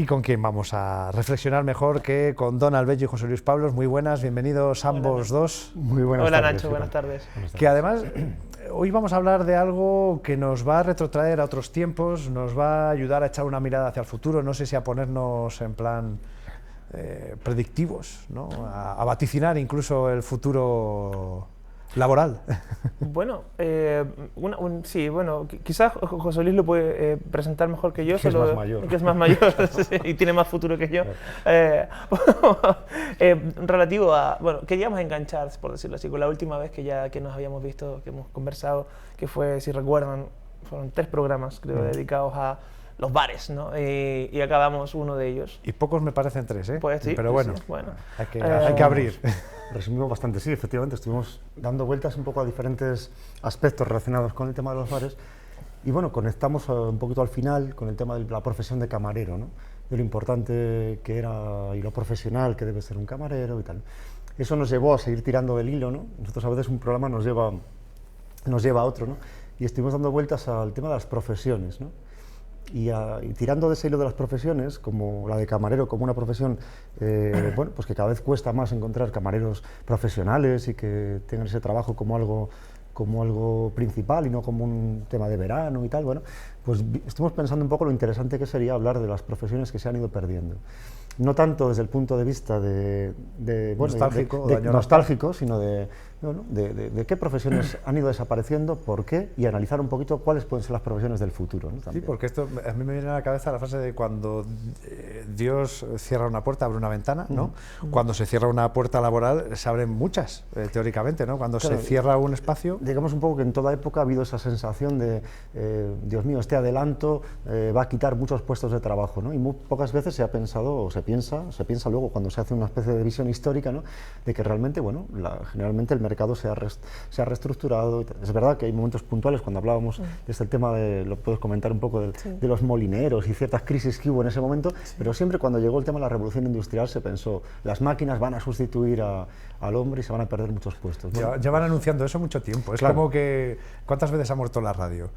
con quién vamos a reflexionar mejor que con Don Albello y José Luis Pablos. Muy buenas, bienvenidos ambos dos. Muy buenas Hola tardes. Nacho, buenas tardes. Que además hoy vamos a hablar de algo que nos va a retrotraer a otros tiempos, nos va a ayudar a echar una mirada hacia el futuro, no sé si a ponernos en plan predictivos, ¿no? A vaticinar incluso el futuro laboral. Bueno, sí, bueno, quizás José Luis lo puede presentar mejor que yo. Que es más mayor. Que es más mayor sí, y tiene más futuro que yo. Relativo a, bueno, queríamos enganchar, por decirlo así, con la última vez que nos habíamos visto, que hemos conversado, que fue, si recuerdan, fueron 3 programas, creo, dedicados a los bares, ¿no? Y acabamos uno de ellos. Y pocos me parecen 3, ¿eh? Pues sí, pero bueno, sí, bueno. Hay que abrir. Resumimos bastante, sí, efectivamente, estuvimos dando vueltas un poco a diferentes aspectos relacionados con el tema de los bares y bueno, conectamos un poquito al final con el tema de la profesión de camarero, ¿no? De lo importante que era y lo profesional que debe ser un camarero y tal. Eso nos llevó a seguir tirando del hilo, ¿no? Nosotros a veces un programa nos lleva a otro, ¿no? Y estuvimos dando vueltas al tema de las profesiones, ¿no? Y tirando de ese hilo de las profesiones, como la de camarero, como una profesión bueno, pues que cada vez cuesta más encontrar camareros profesionales y que tengan ese trabajo como algo principal y no como un tema de verano y tal, bueno, pues estuvimos pensando un poco lo interesante que sería hablar de las profesiones que se han ido perdiendo. No tanto desde el punto de vista nostálgico, sino de qué profesiones han ido desapareciendo, por qué, y analizar un poquito cuáles pueden ser las profesiones del futuro, ¿no? Sí, porque esto a mí me viene a la cabeza la frase de cuando Dios cierra una puerta, abre una ventana, ¿no? Cuando se cierra una puerta laboral, se abren muchas, teóricamente, ¿no? Cuando se cierra un espacio... Digamos un poco que en toda época ha habido esa sensación de, Dios mío, este adelanto va a quitar muchos puestos de trabajo, ¿no? Y muy pocas veces se ha pensado, o se piensa luego cuando se hace una especie de visión histórica, ¿no? De que realmente, bueno, generalmente el mercado se ha reestructurado. Es verdad que hay momentos puntuales, cuando hablábamos de este tema, lo puedes comentar un poco de los molineros y ciertas crisis que hubo en ese momento, pero siempre cuando llegó el tema de la revolución industrial se pensó, las máquinas van a sustituir al hombre y se van a perder muchos puestos. Bueno, ya van anunciando eso mucho tiempo, es como que, ¿cuántas veces ha muerto la radio?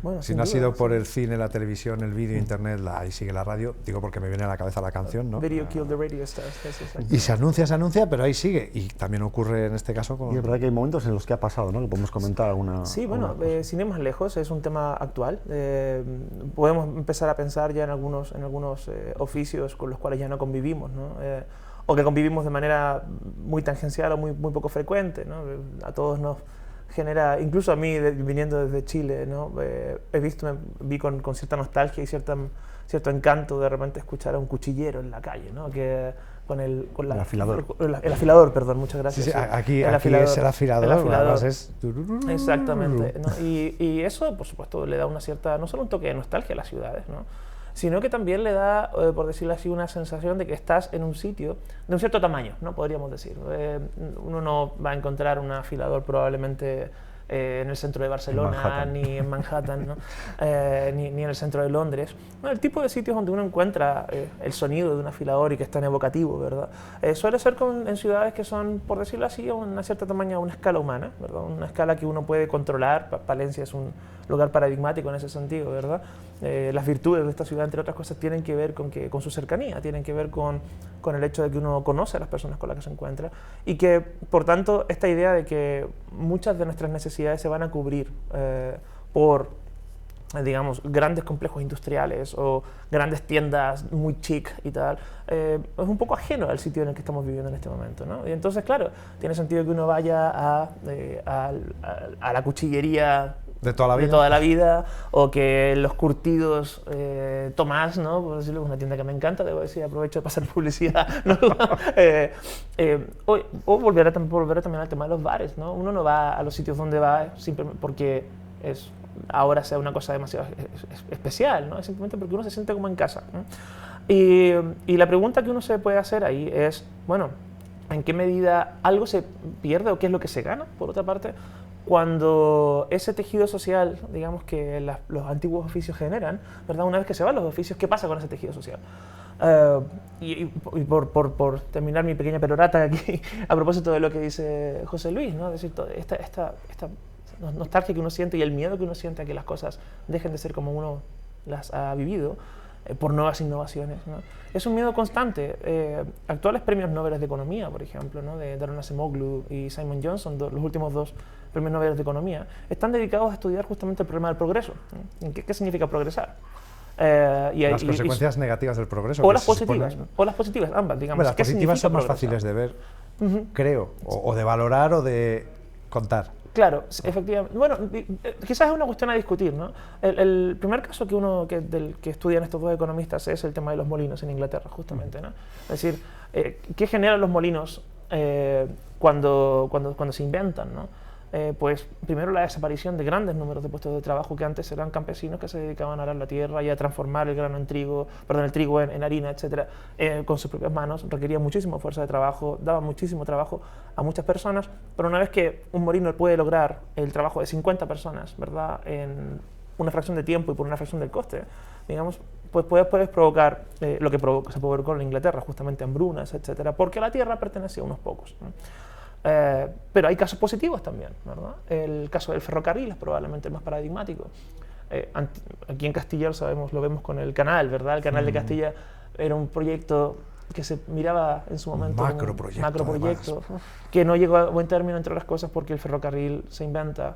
Bueno, si no ha sido por el cine, la televisión, el vídeo, internet, ahí sigue la radio, digo porque me viene a la cabeza la canción, ¿no? Video Kill the Radio Stars. Y se anuncia, pero ahí sigue, y también ocurre en este caso con... Y es verdad que hay momentos en los que ha pasado, ¿no? Que podemos comentar alguna... Sí, bueno, sin ir más lejos, es un tema actual. Podemos empezar a pensar ya en algunos oficios con los cuales ya no convivimos, ¿no? O que convivimos de manera muy tangencial o muy poco frecuente, ¿no? A todos nos genera, incluso a mí, viniendo desde Chile, ¿no? Vi con cierta nostalgia y cierto encanto de repente escuchar a un cuchillero en la calle, ¿no? El afilador. El afilador, perdón, muchas gracias. Sí, aquí es el afilador, además es... Exactamente, ¿no? Y eso, por supuesto, le da una cierta, no solo un toque de nostalgia a las ciudades, ¿no? Sino que también le da, por decirlo así, una sensación de que estás en un sitio de un cierto tamaño, ¿no? Podríamos decir. Uno no va a encontrar un afilador probablemente en el centro de Barcelona, ni en Manhattan, ¿no? ni en el centro de Londres. Bueno, el tipo de sitios donde uno encuentra el sonido de un afilador y que es tan evocativo, ¿verdad? Suele ser en ciudades que son, por decirlo así, a una cierta tamaño, a una escala humana, ¿verdad? Una escala que uno puede controlar. Palencia es un lugar paradigmático en ese sentido, ¿verdad? Las virtudes de esta ciudad, entre otras cosas, tienen que ver con su cercanía, tienen que ver con el hecho de que uno conoce a las personas con las que se encuentra y que, por tanto, esta idea de que muchas de nuestras necesidades se van a cubrir por, digamos, grandes complejos industriales o grandes tiendas muy chic y tal, es un poco ajeno al sitio en el que estamos viviendo en este momento, ¿no? Y entonces, claro, tiene sentido que uno vaya a la cuchillería de toda la vida, o que los curtidos Tomás, ¿no? Por decirlo, es una tienda que me encanta, debo decir, aprovecho de pasar publicidad, ¿no? O volver también al tema de los bares, ¿no? Uno no va a los sitios donde va simplemente porque ahora sea una cosa demasiado especial, ¿no? Es simplemente porque uno se siente como en casa, ¿no? Y la pregunta que uno se puede hacer ahí es, bueno, ¿en qué medida algo se pierde o qué es lo que se gana, por otra parte, cuando ese tejido social, digamos, que los antiguos oficios generan, ¿verdad? Una vez que se van los oficios, ¿qué pasa con ese tejido social? Y por terminar mi pequeña perorata aquí, a propósito de lo que dice José Luis, ¿no? Es decir, esta nostalgia que uno siente y el miedo que uno siente a que las cosas dejen de ser como uno las ha vivido, por nuevas innovaciones, ¿no? Es un miedo constante. Actuales premios Nobel de Economía, por ejemplo, ¿no? De Daron Acemoglu y Simon Johnson, los últimos 2 premios Nobel de Economía, están dedicados a estudiar justamente el problema del progreso. ¿No? ¿Qué significa progresar? Las consecuencias negativas del progreso. O las positivas, ambas, digamos. Bueno, las positivas son más fáciles de ver, creo, o de valorar o de contar. Claro, efectivamente. Bueno, quizás es una cuestión a discutir, ¿no? El primer caso que estudian estos 2 economistas es el tema de los molinos en Inglaterra, justamente, ¿no? Es decir, ¿qué generan los molinos cuando se inventan, ¿no? Pues primero la desaparición de grandes números de puestos de trabajo que antes eran campesinos que se dedicaban a arar la tierra y a transformar el grano en trigo, el trigo en harina, etcétera, con sus propias manos. Requería muchísima fuerza de trabajo, daba muchísimo trabajo a muchas personas, pero una vez que un molino puede lograr el trabajo de 50 personas, ¿verdad?, en una fracción de tiempo y por una fracción del coste, digamos, pues puedes provocar lo que se provocó en Inglaterra, justamente hambrunas, etcétera, porque la tierra pertenecía a unos pocos, ¿no? Pero hay casos positivos también, ¿verdad? El caso del ferrocarril es probablemente el más paradigmático. Aquí en Castilla lo vemos con el canal, ¿verdad? El canal de Castilla era un proyecto que se miraba en su momento macroproyecto que no llegó a buen término, entre otras cosas, porque el ferrocarril se inventa,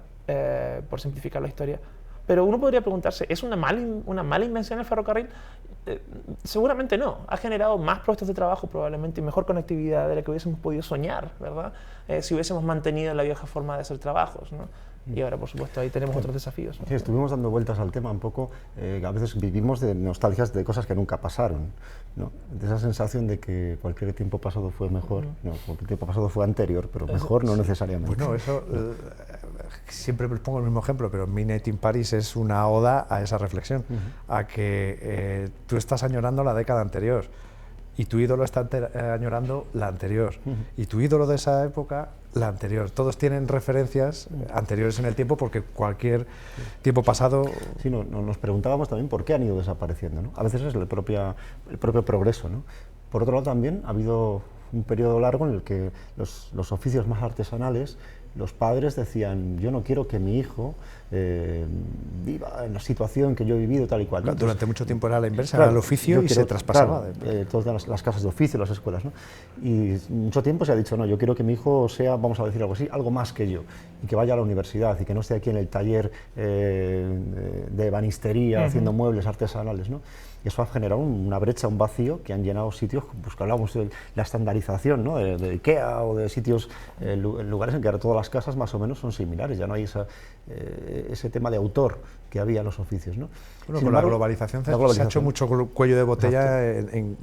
por simplificar la historia. Pero uno podría preguntarse, ¿es una mala invención el ferrocarril? Seguramente no. Ha generado más puestos de trabajo probablemente y mejor conectividad de la que hubiésemos podido soñar, ¿verdad? Si hubiésemos mantenido la vieja forma de hacer trabajos, ¿no? Y ahora, por supuesto, ahí tenemos otros desafíos, ¿no? Sí, estuvimos dando vueltas al tema un poco, a veces vivimos de nostalgias de cosas que nunca pasaron, ¿no? De esa sensación de que cualquier tiempo pasado fue mejor, no, cualquier tiempo pasado fue anterior, pero mejor no necesariamente. Bueno, eso siempre pongo el mismo ejemplo, pero Midnight in Paris es una oda a esa reflexión, a que tú estás añorando la década anterior y tu ídolo está añorando la anterior y tu ídolo de esa época la anterior. Todos tienen referencias anteriores en el tiempo porque cualquier tiempo pasado... Sí, nos preguntábamos también por qué han ido desapareciendo, ¿no? A veces es el propio progreso, ¿no? Por otro lado también ha habido un periodo largo en el que los oficios más artesanales, los padres decían, yo no quiero que mi hijo viva en la situación que yo he vivido tal y cual. Claro, durante mucho tiempo era la inversa, era el oficio y se traspasaba. Claro, todas las casas de oficio, las escuelas, ¿no? Y mucho tiempo se ha dicho, no, yo quiero que mi hijo sea, vamos a decir algo así, algo más que yo, y que vaya a la universidad y que no esté aquí en el taller de ebanistería haciendo muebles artesanales, ¿no? Y eso ha generado una brecha, un vacío que han llenado sitios, pues que hablábamos de la estandarización, ¿no? de IKEA o de sitios, lugares en que ahora todas las casas más o menos son similares, ya no hay ese tema de autor que había en los oficios, ¿no? Bueno, con la globalización se ha hecho mucho cuello de botella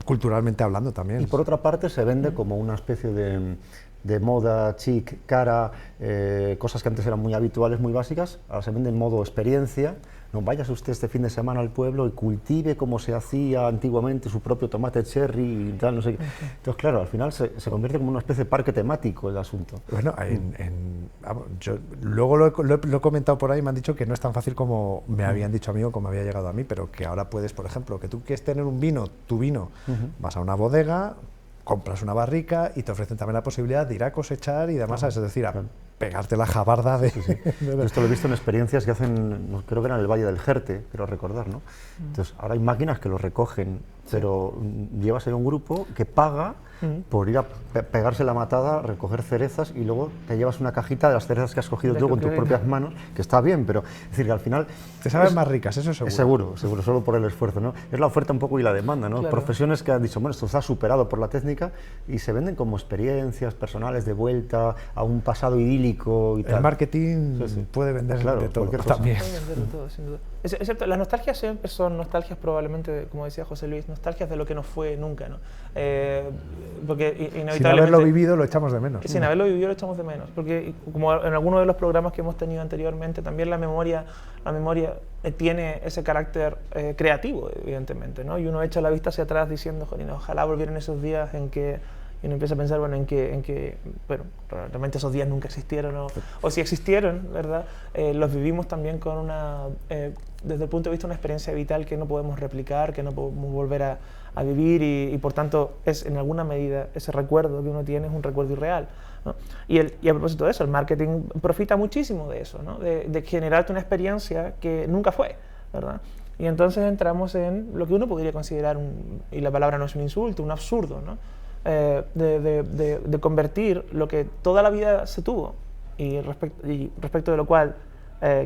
culturalmente hablando también. Y por otra parte se vende como una especie de moda chic, cara, cosas que antes eran muy habituales, muy básicas, ahora se vende en modo experiencia. No, váyase usted este fin de semana al pueblo y cultive como se hacía antiguamente su propio tomate cherry y tal, no sé qué. Entonces, claro, al final se convierte como una especie de parque temático el asunto. Bueno, yo luego lo he comentado por ahí, me han dicho que no es tan fácil como me habían dicho a mí o como había llegado a mí, pero que ahora puedes, por ejemplo, que tú quieres tener un vino, tu vino, vas a una bodega, compras una barrica y te ofrecen también la posibilidad de ir a cosechar y demás, es decir, a pegarte la jabarda de... Sí. Esto lo he visto en experiencias que hacen, creo que era en el Valle del Jerte, quiero recordar, ¿no? Entonces, ahora hay máquinas que lo recogen, pero llevas ahí un grupo que paga por ir a pegarse la matada, recoger cerezas y luego te llevas una cajita de las cerezas que has cogido tú con tus propias manos, que está bien, pero es decir, que al final... Te saben más ricas, eso seguro. Seguro, solo por el esfuerzo, ¿no? Es la oferta un poco y la demanda, ¿no? Claro. Profesiones que han dicho, bueno, esto está superado por la técnica y se venden como experiencias personales de vuelta a un pasado idílico y tal. El marketing puede vender de todo también. Puede vender de todo, sin duda. Es cierto, las nostalgias siempre son nostalgias probablemente, como decía José Luis, nostalgias de lo que no fue nunca, ¿no? Porque inevitablemente... Sin haberlo vivido lo echamos de menos. Sin haberlo vivido lo echamos de menos, porque como en algunos de los programas que hemos tenido anteriormente, también la memoria tiene ese carácter creativo, evidentemente, ¿no? Y uno echa la vista hacia atrás diciendo, joder, ojalá volvieran esos días en que... Y uno empieza a pensar, bueno, en que bueno, realmente esos días nunca existieron, o si existieron, ¿verdad? Los vivimos también con desde el punto de vista de una experiencia vital que no podemos replicar, que no podemos volver a vivir y por tanto es en alguna medida ese recuerdo que uno tiene es un recuerdo irreal, ¿no? Y a propósito de eso, el marketing profita muchísimo de eso, ¿no? De generarte una experiencia que nunca fue, ¿verdad? Y entonces entramos en lo que uno podría considerar, y la palabra no es un insulto, un absurdo, ¿no? De convertir lo que toda la vida se tuvo y respecto de lo cual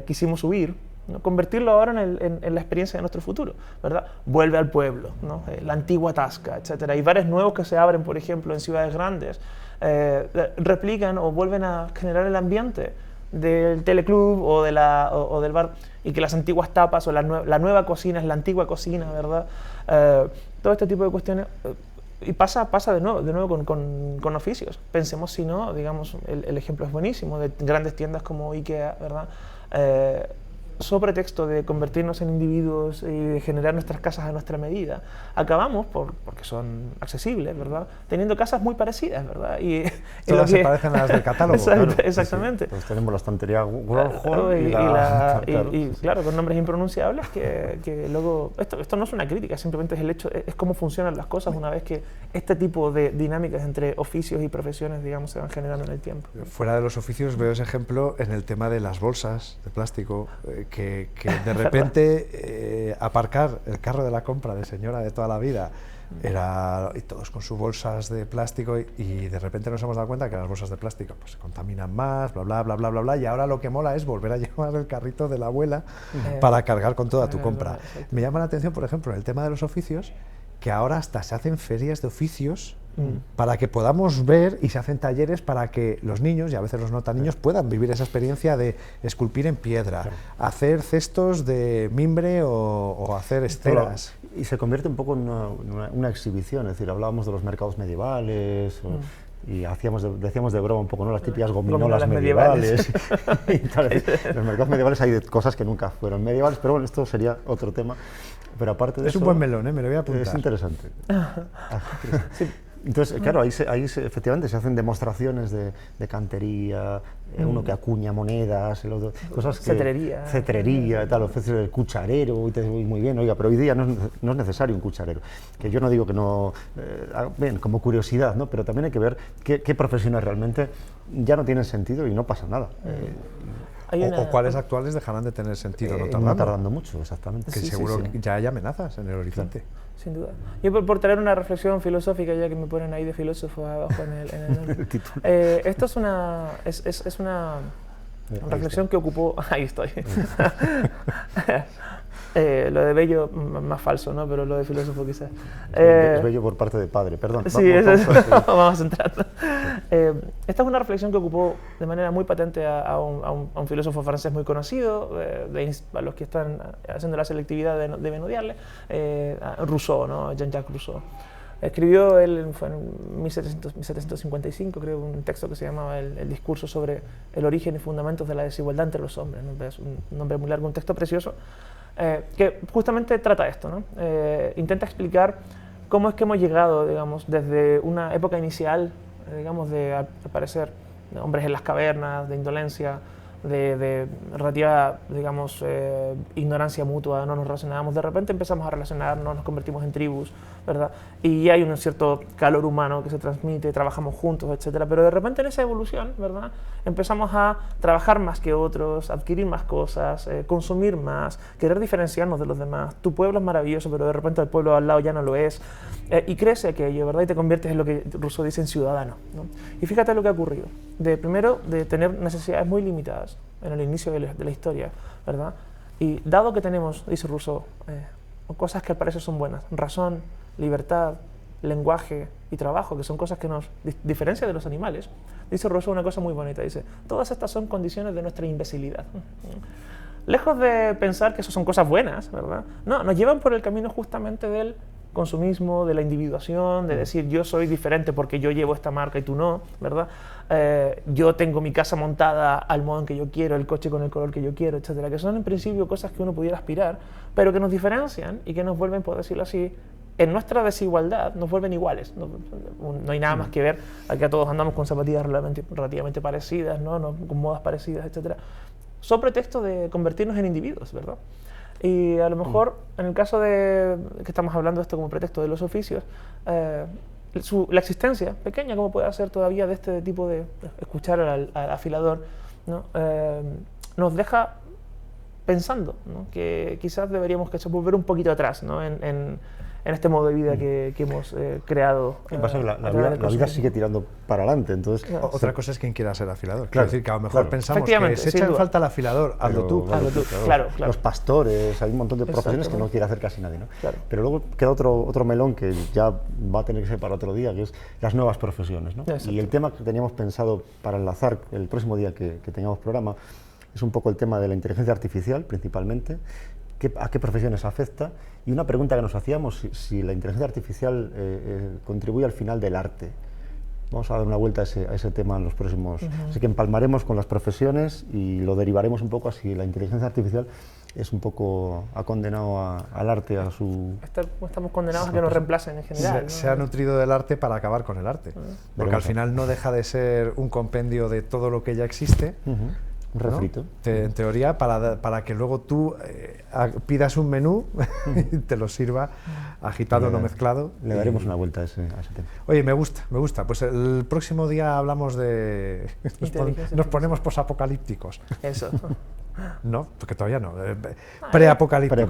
quisimos huir, ¿no? Convertirlo ahora en la experiencia de nuestro futuro, ¿verdad? Vuelve al pueblo, ¿no? La antigua Tasca, etc. Hay bares nuevos que se abren, por ejemplo, en ciudades grandes, replican o vuelven a generar el ambiente del teleclub o del bar, y que las antiguas tapas o la nueva cocina es la antigua cocina, ¿verdad? Todo este tipo de cuestiones. Y pasa de nuevo con oficios. Pensemos, si no, digamos, el ejemplo es buenísimo, de grandes tiendas como IKEA, ¿verdad? Sobre pretexto de convertirnos en individuos y de generar nuestras casas a nuestra medida, acabamos, porque son accesibles, ¿verdad?, teniendo casas muy parecidas, ¿verdad? Y todas se parecen a las del catálogo. Exacto, claro. exactamente. Sí. Pues tenemos la estantería Warhol y claro, con nombres impronunciables que luego... Esto no es una crítica, simplemente es el hecho, es cómo funcionan las cosas una vez que este tipo de dinámicas entre oficios y profesiones, digamos, se van generando en el tiempo. Fuera de los oficios veo ese ejemplo en el tema de las bolsas de plástico, que de repente aparcar el carro de la compra de señora de toda la vida y todos con sus bolsas de plástico, y de repente nos hemos dado cuenta que las bolsas de plástico pues se contaminan más, bla bla bla bla bla bla, y ahora lo que mola es volver a llevar el carrito de la abuela para cargar con toda tu compra. Me llama la atención, por ejemplo, en el tema de los oficios, que ahora hasta se hacen ferias de oficios para que podamos ver, y se hacen talleres para que los niños, y a veces los no tan niños, puedan vivir esa experiencia de esculpir en piedra, hacer cestos de mimbre o hacer esteras. Y se convierte un poco en una exhibición, es decir, hablábamos de los mercados medievales, y decíamos de broma un poco, ¿no?, las típicas gominolas medievales. Y tal, en los mercados medievales hay cosas que nunca fueron medievales, pero bueno, esto sería otro tema. Pero aparte de es eso, un buen melón, me lo voy a apuntar. Es interesante. Sí. Entonces, claro, ahí efectivamente se hacen demostraciones de cantería, uno que acuña monedas, el otro, cosas que... Cetrería, tal, ofrece el cucharero, y muy bien, oiga, pero hoy día no es necesario un cucharero. Que yo no digo que no... bien, como curiosidad, ¿no? Pero también hay que ver qué profesiones realmente ya no tienen sentido y no pasa nada. O cuáles actuales dejarán de tener sentido, no tardando mucho, exactamente. Que seguro que ya hay amenazas en el horizonte. Sin duda. Yo por traer una reflexión filosófica, ya que me ponen ahí de filósofo abajo en el título. Esto es una reflexión que ocupó... Ahí estoy. Lo de bello, más falso, ¿no? Pero lo de filósofo quizás. Es bello por parte de padre, perdón. Sí, vamos a entrar. Esta es una reflexión que ocupó de manera muy patente a un filósofo francés muy conocido, a los que están haciendo la selectividad deben odiarle, Rousseau, ¿no? Jean-Jacques Rousseau. Escribió él, fue en 1755, creo, un texto que se llamaba el discurso sobre el origen y fundamentos de la desigualdad entre los hombres, ¿no? Es un nombre muy largo, un texto precioso, que justamente trata esto, ¿no? Intenta explicar cómo es que hemos llegado, digamos, desde una época inicial, digamos, de aparecer hombres en las cavernas, de indolencia, de relativa, digamos, ignorancia mutua, no nos relacionábamos, de repente empezamos a relacionarnos, nos convertimos en tribus, ¿verdad? Y hay un cierto calor humano que se transmite, trabajamos juntos, etcétera, pero de repente en esa evolución, ¿verdad?, empezamos a trabajar más que otros, adquirir más cosas, consumir más, querer diferenciarnos de los demás. Tu pueblo es maravilloso, pero de repente el pueblo al lado ya no lo es, y crece aquello, ¿verdad? Y te conviertes en lo que Rousseau dice, en ciudadano, ¿no? Y fíjate lo que ha ocurrido. Primero, de tener necesidades muy limitadas en el inicio de la historia, ¿verdad? Y dado que tenemos, dice Rousseau, cosas que al parecer son buenas, razón, libertad, lenguaje y trabajo, que son cosas que nos diferencian de los animales, dice Rousseau una cosa muy bonita, dice, todas estas son condiciones de nuestra imbecilidad. Lejos de pensar que eso son cosas buenas, ¿verdad? No, nos llevan por el camino justamente del consumismo, de la individuación, de decir yo soy diferente porque yo llevo esta marca y tú no, ¿verdad? Yo tengo mi casa montada al modo en que yo quiero, el coche con el color que yo quiero, etcétera, que son en principio cosas que uno pudiera aspirar, pero que nos diferencian y que nos vuelven, por decirlo así, en nuestra desigualdad, nos vuelven iguales. No hay nada más que ver, aquí todos andamos con zapatillas relativamente parecidas, ¿no? Con modas parecidas, etcétera, sobre pretexto de convertirnos en individuos, ¿verdad? Y a lo mejor, en el caso de que estamos hablando de esto como pretexto de los oficios, la existencia, pequeña como puede ser todavía de este tipo de escuchar al afilador, ¿no? Nos deja pensando, ¿no? Que quizás deberíamos volver un poquito atrás, ¿no? en este modo de vida que hemos creado. Lo que pasa es que la vida sigue tirando para adelante. Entonces, otra cosa es quien quiera ser afilador. Claro, Es decir, que a lo mejor pensamos que se echa en falta el afilador, hazlo tú. Claro. Los pastores, hay un montón de profesiones que no quiere hacer casi nadie, ¿no? Claro. Pero luego queda otro melón que ya va a tener que ser para otro día, que es las nuevas profesiones, ¿no? Y el tema que teníamos pensado para enlazar el próximo día que tengamos programa es un poco el tema de la inteligencia artificial, principalmente, a qué profesiones afecta, y una pregunta que nos hacíamos, si la inteligencia artificial contribuye al final del arte. Vamos a dar una vuelta a ese tema en los próximos... Así que empalmaremos con las profesiones y lo derivaremos un poco a si la inteligencia artificial es un poco, ha condenado al arte a su... Estamos condenados a que nos reemplacen en general. Se ha nutrido del arte para acabar con el arte. Porque al final no deja de ser un compendio de todo lo que ya existe. Un refrito. ¿No? En teoría, para que luego tú pidas un menú y te lo sirva agitado o no mezclado. Le daremos una vuelta a ese tema. Oye, me gusta. Pues el próximo día hablamos de... nos ponemos posapocalípticos. Eso. No, porque todavía no. Preapocalípticos.